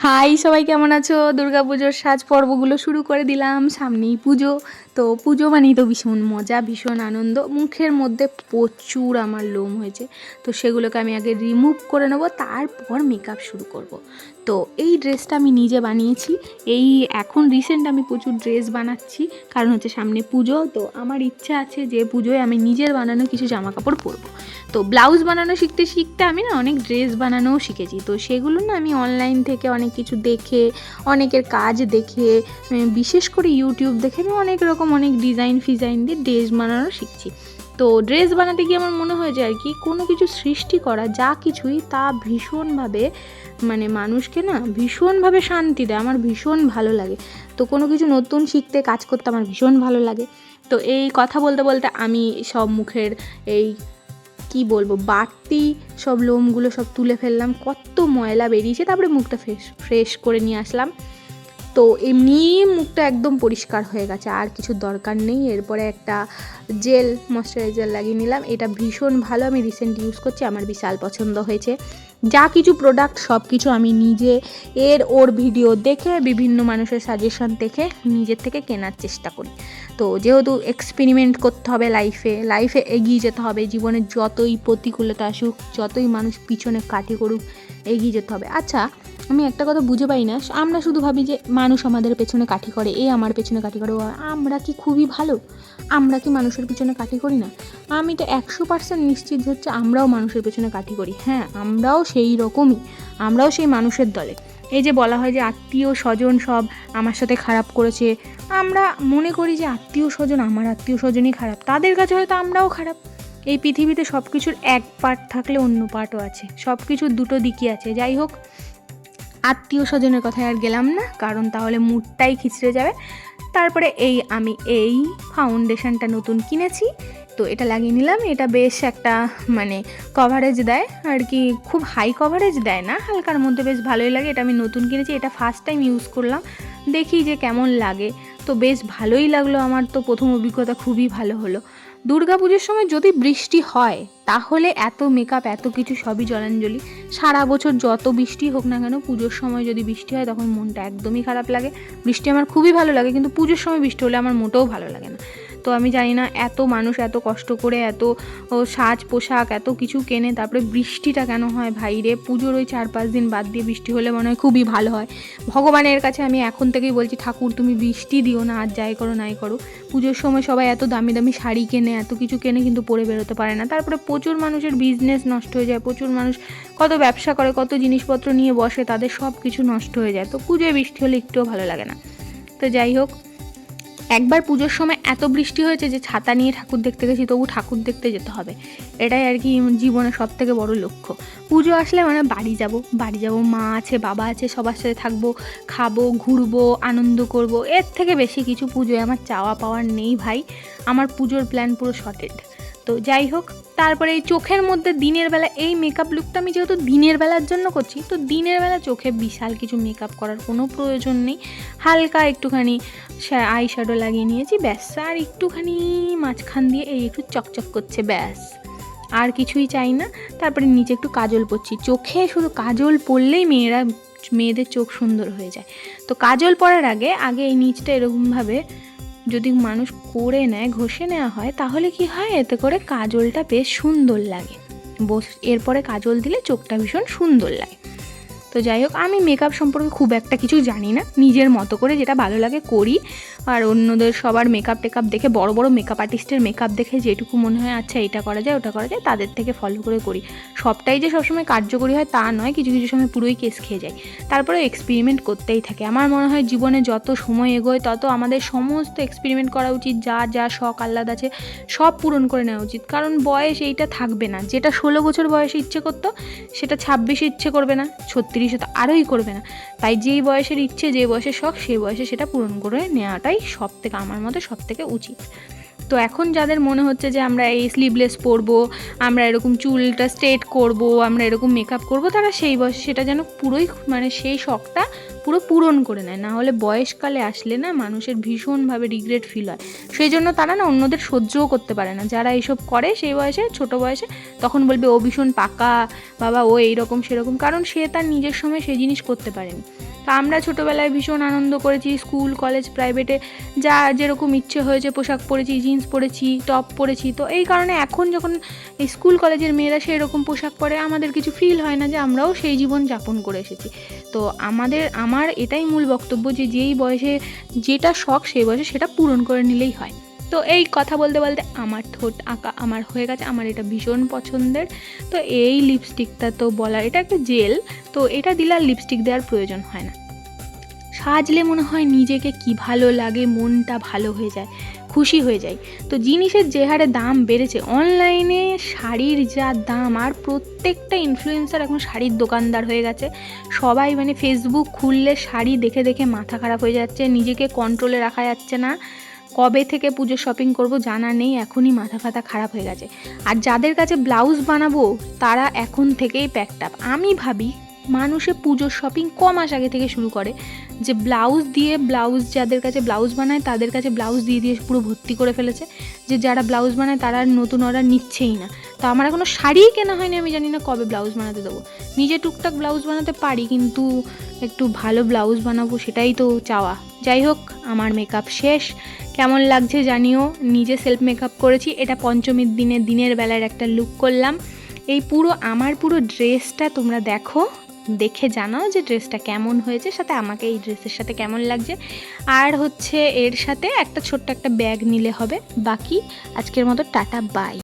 High, সবাই কেমন আছো? দুর্গাপুজোর সাজ পর্বগুলো শুরু করে দিলাম, সামনেই পুজো। তো পুজো মানেই তো ভীষণ মজা, ভীষণ আনন্দ। মুখের মধ্যে প্রচুর আমার লোম হয়েছে, তো সেগুলোকে আমি আগে রিমুভ করে নেবো, তারপর মেকআপ শুরু করব। তো এই ড্রেসটা আমি নিজে বানিয়েছি। এখন রিসেন্ট আমি প্রচুর ড্রেস বানাচ্ছি, কারণ হচ্ছে সামনে পুজো। তো আমার ইচ্ছা আছে যে পুজোয় আমি নিজের বানানো কিছু জামা কাপড় পরবো। তো ব্লাউজ বানানো শিখতে শিখতে আমি না অনেক ড্রেস বানানোও শিখেছি। তো সেগুলো না আমি অনলাইন থেকে অনেক কিছু দেখে, অনেকের কাজ দেখে, বিশেষ করে ইউটিউব দেখে আমি অনেক রকম অনেক ডিজাইন ফিজাইন দিয়ে ড্রেস বানানো শিখছি। তো ড্রেস বানাতে গিয়ে আমার মনে হয় যে আর কি কোনো কিছু সৃষ্টি করা যা কিছুই তা ভীষণভাবে মানুষকে না ভীষণভাবে শান্তি দেয়। আমার ভীষণ ভালো লাগে। তো কোনো কিছু নতুন শিখতে কাজ করতে আমার ভীষণ ভালো লাগে। তো এই কথা বলতে বলতে আমি সব মুখের এই কি বলবো বাড়তি সব লোমগুলো সব তুলে ফেললাম, কত ময়লা বেরিয়েছে। তারপরে মুখটা ফ্রেশ করে নিয়ে আসলাম। তো এমনি মুখটা একদম পরিষ্কার হয়ে গেছে, আর কিছু দরকার নেই। এরপরে একটা জেল ময়শ্চারাইজার লাগিয়ে নিলাম। এটা ভীষণ ভালো, আমি রিসেন্ট ইউজ করছি, আমার বিশাল পছন্দ হয়েছে। যা কিছু প্রোডাক্ট সব কিছু আমি নিজে ওর ভিডিও দেখে, বিভিন্ন মানুষের সাজেশন দেখে নিজের থেকে কেনার চেষ্টা করি। তো যেহেতু এক্সপেরিমেন্ট করতে হবে, লাইফে এগিয়ে যেতে হবে। জীবনে যতই প্রতিকূলতা আসুক, যতই মানুষ পিছনে কাটি করুক, এগিয়ে যেতে হবে। আচ্ছা, আমি একটা কথা বুঝে পাই না, আমরা শুধু ভাবি যে মানুষ আমাদের পেছনে কাঠি করে, আমার পেছনে কাঠি করে। আমরা কি খুবই ভালো? আমরা কি মানুষের পিছনে কাঠি করি না? আমি তো 100% নিশ্চিত হচ্ছে আমরাও মানুষের পেছনে কাঠি করি। হ্যাঁ, আমরাও সেই রকমই, আমরাও সেই মানুষের দলে। এই যে বলা হয় যে আত্মীয় স্বজন সব আমার সাথে খারাপ করেছে, আমরা মনে করি যে আত্মীয় স্বজন, আমার আত্মীয় স্বজনই খারাপ, তাদের কাছে হয়তো আমরাও খারাপ। এই পৃথিবীতে সব কিছুর এক পার্ট থাকলে অন্য পার্টও আছে, সব কিছুর দুটো দিকই আছে। যাই হোক, আত্মীয় স্বজনের কথায় আর গেলাম না, কারণ তাহলে মুডটাই খিচড়ে যাবে। তারপরে আমি এই ফাউন্ডেশনটা নতুন কিনেছি, তো এটা লাগিয়ে নিলাম। এটা বেশ একটা কভারেজ দেয় আর কি, খুব হাই কভারেজ দেয় না, হালকার মধ্যে বেশ ভালোই লাগে। এটা আমি নতুন কিনেছি, এটা ফার্স্ট টাইম ইউজ করলাম, দেখি যে কেমন লাগে। তো বেশ ভালোই লাগলো, আমার তো প্রথম অভিজ্ঞতা খুবই ভালো হলো। দুর্গাপুজোর সময় যদি বৃষ্টি হয় তাহলে এত মেকআপ এত কিছু সবই জলাঞ্জলি। সারা বছর যত বৃষ্টি হোক না কেন, পুজোর সময় যদি বৃষ্টি হয় তখন মনটা একদমই খারাপ লাগে। বৃষ্টি আমার খুবই ভালো লাগে, কিন্তু পুজোর সময় বৃষ্টি হলে আমার মোটেও ভালো লাগে না। তো আমি জানি না, এত মানুষ এত কষ্ট করে এত সাজ পোশাক এত কিছু কেনে, তারপরে বৃষ্টিটা কেন হয় ভাই রে? পুজোর ওই 4-5 দিন বাদ দিয়ে বৃষ্টি হলে মনে হয় খুবই ভালো হয়। ভগবানের কাছে আমি এখন থেকেই বলছি, ঠাকুর তুমি বৃষ্টি দিও না, আর যাই করো নাই করো। পুজোর সময় সবাই এত দামি দামি শাড়ি কেনে, এত কিছু কেনে, কিন্তু পরে বেরোতে পারে না। তারপরে প্রচুর মানুষের বিজনেস নষ্ট হয়ে যায়, প্রচুর মানুষ কত ব্যবসা করে, কত জিনিসপত্র নিয়ে বসে, তাদের সব কিছু নষ্ট হয়ে যায়। তো পুজোয় বৃষ্টি হলে একটুও ভালো লাগে না। তো যাই হোক, একবার পুজোর সময় এত বৃষ্টি হয়েছে যে ছাতা নিয়ে ঠাকুর দেখতে গেছি, তবু ঠাকুর দেখতে যেতে হবে। এটাই আর কি জীবনের সব থেকে বড় লক্ষ্য। পুজো আসলে বাড়ি যাব, মা আছে, বাবা আছে, সবার সাথে থাকবো, খাবো, ঘুরবো, আনন্দ করব। এর থেকে বেশি কিছু পুজোয় আমার চাওয়া পাওয়ার নেই ভাই। আমার পুজোর প্ল্যান পুরো শর্টেড। তো যাই হোক, তারপরে এই চোখের মধ্যে দিনের বেলা এই মেকআপ লুকটা আমি যেহেতু দিনের বেলার জন্য করছি, তো দিনের বেলা চোখে বিশাল কিছু মেকআপ করার কোনো প্রয়োজন নেই। হালকা একটুখানি আই শ্যাডো লাগিয়ে নিয়েছি, ব্যাস। আর একটুখানি মাঝখান দিয়ে এই একটু চকচক করছে, ব্যাস, আর কিছুই চাই না। তারপরে নিচে একটু কাজল পরছি। চোখে শুধু কাজল পরলেই মেয়েদের চোখ সুন্দর হয়ে যায়। তো কাজল পরার আগে এই নিচটা এরকমভাবে যদি মানুষ করে নেয়, ঘষে নেওয়া হয়, তাহলে কি হয়, এতে করে কাজলটা বেশ সুন্দর লাগে। এরপরে কাজল দিলে চোখটা ভীষণ সুন্দর লাগে। তো যাই হোক, আমি মেকআপ সম্পর্কে খুব একটা কিছু জানি না, নিজের মতো করে যেটা ভালো লাগে করি। আর অন্যদের সবার মেকআপ টেকআপ দেখে, বড় বড় মেকআপ আর্টিস্টের মেকআপ দেখে যেটুকু মনে হয় আচ্ছা এটা করা যায় ওটা করা যায়, তাদের থেকে ফলো করে করি। সবটাই যে সবসময় কার্যকরী হয় তা নয়, কিছু কিছু সময় পুরোই কেস খেয়ে যায়। তারপরে এক্সপেরিমেন্ট করতেই থাকে। আমার মনে হয় জীবনে যত সময় এগোয় তত আমাদের সমস্ত এক্সপেরিমেন্ট করা উচিত। যা যা শখ আহ্লাদ আছে সব পূরণ করে নেওয়া উচিত, কারণ বয়স এইটা থাকবে না। যেটা 16 বছর বয়সে ইচ্ছে করতো, সেটা 26-এ ইচ্ছে করবে না, 36-এ তো আরোই করবে না। তাই যেই বয়সের ইচ্ছে, যে বয়সের শখ, সেই বয়সে সেটা পূরণ করে নেওয়াটাই আমার মতে সব থেকে উচিত। তো এখন যাদের মনে হচ্ছে যে আমরা এই স্লিভলেস পরবো, আমরা এরকম চুলটা স্ট্রেট করব, আমরা এরকম মেকআপ করব, তারা সেই বয়সে সেটা যেন পুরোই মানে সেই শখটা পুরো পূরণ করে নেয়, না হলে বয়সকালে আসলে না মানুষের ভীষণভাবে রিগ্রেট ফিল হয়। সেই জন্য তারা না অন্যদের সহ্যও করতে পারে না, যারা এইসব করে সেই বয়সে, ছোট বয়সে, তখন বলবে ও ভীষণ পাকা, বাবা ও এইরকম সেরকম, কারণ সে তার নিজের সময় সেই জিনিস করতে পারেনি। তা আমরা ছোটোবেলায় ভীষণ আনন্দ করেছি, স্কুল কলেজ প্রাইভেটে যা যেরকম ইচ্ছে হয়েছে পোশাক পরেছি, জিন্স পরেছি, টপ পরেছি। তো এই কারণে এখন যখন এই স্কুল কলেজের মেয়েরা সেরকম পোশাক পরে, আমাদের কিছু ফিল হয় না যে আমরাও সেই জীবন যাপন করে এসেছি। তো আমার এটাই মূল বক্তব্য যে যেই বয়সে যেটা শখ সেই বয়সে সেটা পূরণ করে নিলেই হয়। তো এই কথা বলতে বলতে আমার ঠোঁট আঁকা আমার হয়ে গেছে, আমার এটা ভীষণ পছন্দের। তো এই লিপস্টিকটা তো বলার, এটা একটা জেল, তো এটা দিলে আর লিপস্টিক দেওয়ার প্রয়োজন হয় না। সাজলে মনে হয় নিজেকে কি ভালো লাগে, মনটা ভালো হয়ে যায়, খুশি হয়ে যায়। তো জিনিসের যে হারে দাম বেড়েছে, অনলাইনে শাড়ির যা দাম, আর প্রত্যেকটা ইনফ্লুয়েন্সার এখন শাড়ির দোকানদার হয়ে গেছে। সবাই মানে ফেসবুক খুললে শাড়ি দেখে দেখে মাথা খারাপ হয়ে যাচ্ছে, নিজেকে কন্ট্রোলে রাখা যাচ্ছে না। কবে থেকে পুজো শপিং করব জানা নেই, এখনই মাথা ফাতা খারাপ হয়ে গেছে। আর যাদের কাছে ব্লাউজ বানাবো তারা এখন থেকেই প্যাকড আপ। আমি ভাবি মানুষে পুজোর শপিং মাস আগে থেকে শুরু করে, যে ব্লাউজ যাদের কাছে ব্লাউজ বানায় তাদের কাছে ব্লাউজ দিয়ে দিয়ে পুরো ভর্তি করে ফেলেছে, যে যারা ব্লাউজ বানায় তারা নতুন অর্ডার নিচ্ছেই না। তো আমার এখনও শাড়িই কেনা হয়নি, আমি জানি না কবে ব্লাউজ বানাতে দেবো। নিজে টুকটাক ব্লাউজ বানাতে পারি, কিন্তু একটু ভালো ব্লাউজ বানাবো সেটাই তো চাওয়া। যাই হোক, আমার মেকআপ শেষ, কেমন লাগছে জানিও। নিজে সেলফ মেকআপ করেছি, এটা পঞ্চমীর দিনের বেলার একটা লুক করলাম। এই আমার পুরো ড্রেসটা তোমরা দেখে জানাও যে ড্রেসটা কেমন হয়েছে, সাথে আমাকে এই ড্রেসের সাথে কেমন লাগছে। আর হচ্ছে এর সাথে একটা ছোট্ট একটা ব্যাগ নিলে হবে। বাকি আজকের মতো টাটা, বাই।